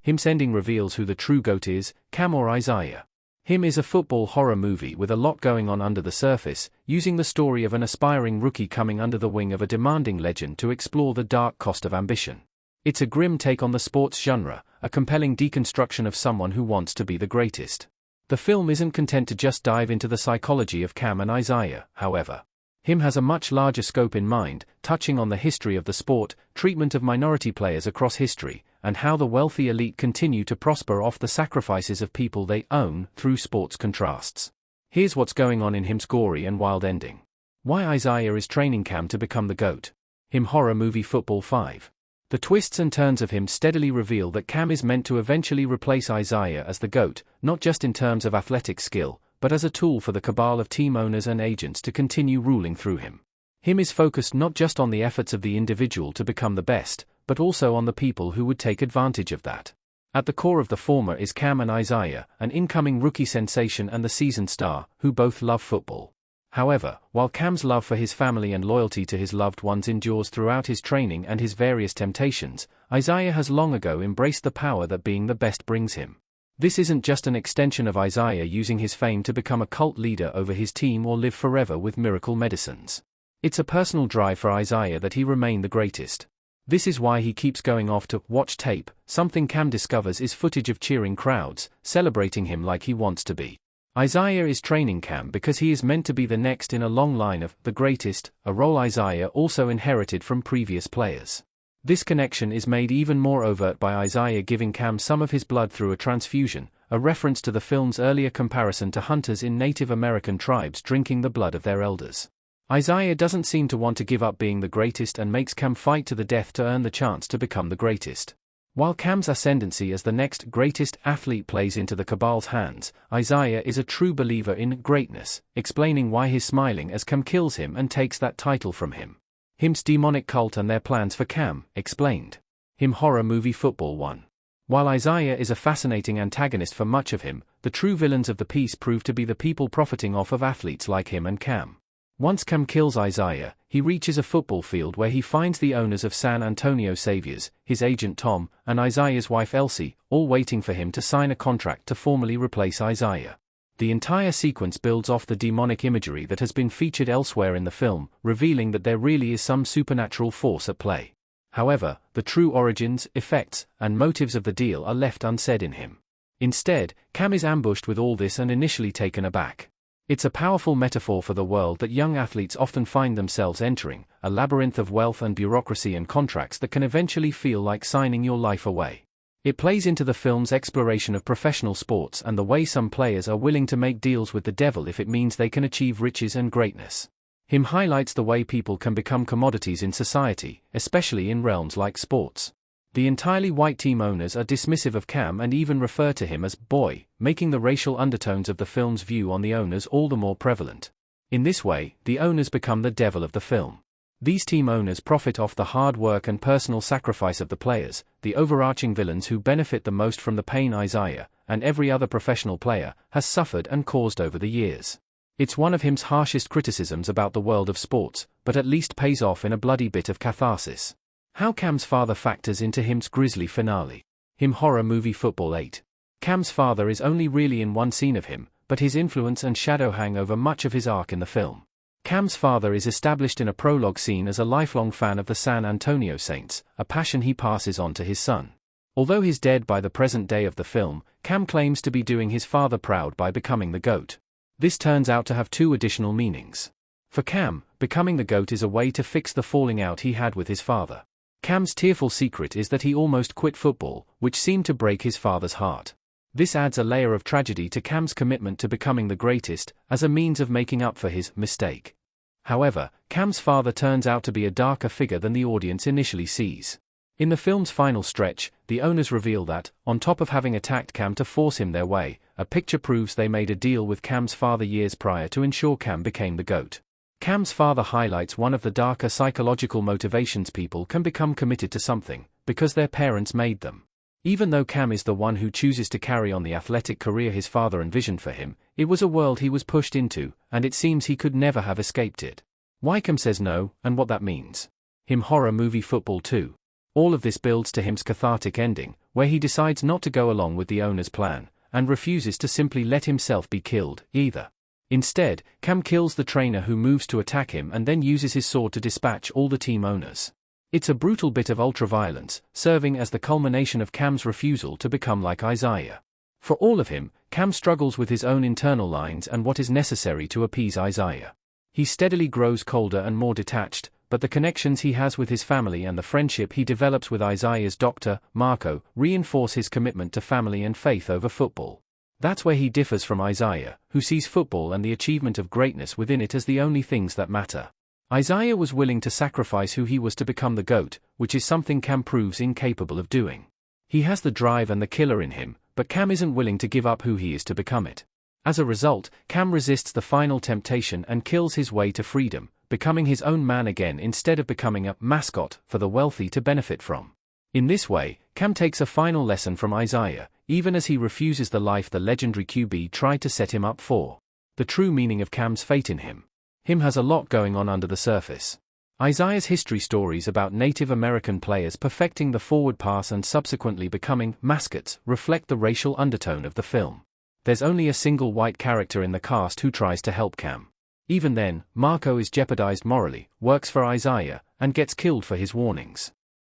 Him's ending reveals who the true GOAT is, Cam or Isaiah. Him is a football horror movie with a lot going on under the surface, using the story of an aspiring rookie coming under the wing of a demanding legend to explore the dark cost of ambition. It's a grim take on the sports genre, a compelling deconstruction of someone who wants to be the greatest. The film isn't content to just dive into the psychology of Cam and Isaiah, however. Him has a much larger scope in mind, touching on the history of the sport, treatment of minority players across history, and how the wealthy elite continue to prosper off the sacrifices of people they own through sports contrasts. Here's what's going on in Him's gory and wild ending. Why Isaiah is training Cam to become the GOAT. Him horror movie Football 5. The twists and turns of Him steadily reveal that Cam is meant to eventually replace Isaiah as the GOAT, not just in terms of athletic skill, but as a tool for the cabal of team owners and agents to continue ruling through him. Him is focused not just on the efforts of the individual to become the best, but also on the people who would take advantage of that. At the core of the former is Cam and Isaiah, an incoming rookie sensation and the seasoned star, who both love football. However, while Cam's love for his family and loyalty to his loved ones endures throughout his training and his various temptations, Isaiah has long ago embraced the power that being the best brings him. This isn't just an extension of Isaiah using his fame to become a cult leader over his team or live forever with miracle medicines. It's a personal drive for Isaiah that he remain the greatest. This is why he keeps going off to watch tape. Something Cam discovers is footage of cheering crowds, celebrating him like he wants to be. Isaiah is training Cam because he is meant to be the next in a long line of the greatest, a role Isaiah also inherited from previous players. This connection is made even more overt by Isaiah giving Cam some of his blood through a transfusion, a reference to the film's earlier comparison to hunters in Native American tribes drinking the blood of their elders. Isaiah doesn't seem to want to give up being the greatest and makes Cam fight to the death to earn the chance to become the greatest. While Cam's ascendancy as the next greatest athlete plays into the cabal's hands, Isaiah is a true believer in greatness, explaining why he's smiling as Cam kills him and takes that title from him. Him's demonic cult and their plans for Cam, explained. Him horror movie Football 1. While Isaiah is a fascinating antagonist for much of him, the true villains of the piece prove to be the people profiting off of athletes like him and Cam. Once Cam kills Isaiah, he reaches a football field where he finds the owners of San Antonio Saviors, his agent Tom, and Isaiah's wife Elsie, all waiting for him to sign a contract to formally replace Isaiah. The entire sequence builds off the demonic imagery that has been featured elsewhere in the film, revealing that there really is some supernatural force at play. However, the true origins, effects, and motives of the deal are left unsaid in Him. Instead, Cam is ambushed with all this and initially taken aback. It's a powerful metaphor for the world that young athletes often find themselves entering, a labyrinth of wealth and bureaucracy and contracts that can eventually feel like signing your life away. It plays into the film's exploration of professional sports and the way some players are willing to make deals with the devil if it means they can achieve riches and greatness. Him highlights the way people can become commodities in society, especially in realms like sports. The entirely white team owners are dismissive of Cam and even refer to him as boy, making the racial undertones of the film's view on the owners all the more prevalent. In this way, the owners become the devil of the film. These team owners profit off the hard work and personal sacrifice of the players, the overarching villains who benefit the most from the pain Isaiah, and every other professional player, has suffered and caused over the years. It's one of Him's harshest criticisms about the world of sports, but at least pays off in a bloody bit of catharsis. How Cam's father factors into Him's grisly finale. Him horror movie Football 8. Cam's father is only really in one scene of him, but his influence and shadow hang over much of his arc in the film. Cam's father is established in a prologue scene as a lifelong fan of the San Antonio Saints, a passion he passes on to his son. Although he's dead by the present day of the film, Cam claims to be doing his father proud by becoming the GOAT. This turns out to have two additional meanings. For Cam, becoming the GOAT is a way to fix the falling out he had with his father. Cam's tearful secret is that he almost quit football, which seemed to break his father's heart. This adds a layer of tragedy to Cam's commitment to becoming the greatest, as a means of making up for his mistake. However, Cam's father turns out to be a darker figure than the audience initially sees. In the film's final stretch, the owners reveal that, on top of having attacked Cam to force him their way, a picture proves they made a deal with Cam's father years prior to ensure Cam became the GOAT. Cam's father highlights one of the darker psychological motivations people can become committed to something, because their parents made them. Even though Cam is the one who chooses to carry on the athletic career his father envisioned for him, it was a world he was pushed into, and it seems he could never have escaped it. Why Cam says no, and what that means. Him horror movie Football 2. All of this builds to him's cathartic ending, where he decides not to go along with the owner's plan, and refuses to simply let himself be killed, either. Instead, Cam kills the trainer who moves to attack him and then uses his sword to dispatch all the team owners. It's a brutal bit of ultraviolence, serving as the culmination of Cam's refusal to become like Isaiah. For all of him, Cam struggles with his own internal lines and what is necessary to appease Isaiah. He steadily grows colder and more detached, but the connections he has with his family and the friendship he develops with Isaiah's doctor, Marco, reinforce his commitment to family and faith over football. That's where he differs from Isaiah, who sees football and the achievement of greatness within it as the only things that matter. Isaiah was willing to sacrifice who he was to become the GOAT, which is something Cam proves incapable of doing. He has the drive and the killer in him, but Cam isn't willing to give up who he is to become it. As a result, Cam resists the final temptation and kills his way to freedom, becoming his own man again instead of becoming a mascot for the wealthy to benefit from. In this way, Cam takes a final lesson from Isaiah, even as he refuses the life the legendary QB tried to set him up for. The true meaning of Cam's fate in him. Him has a lot going on under the surface. Isaiah's history stories about Native American players perfecting the forward pass and subsequently becoming mascots reflect the racial undertone of the film. There's only a single white character in the cast who tries to help Cam. Even then, Marco is jeopardized morally, works for Isaiah, and gets killed for his warnings.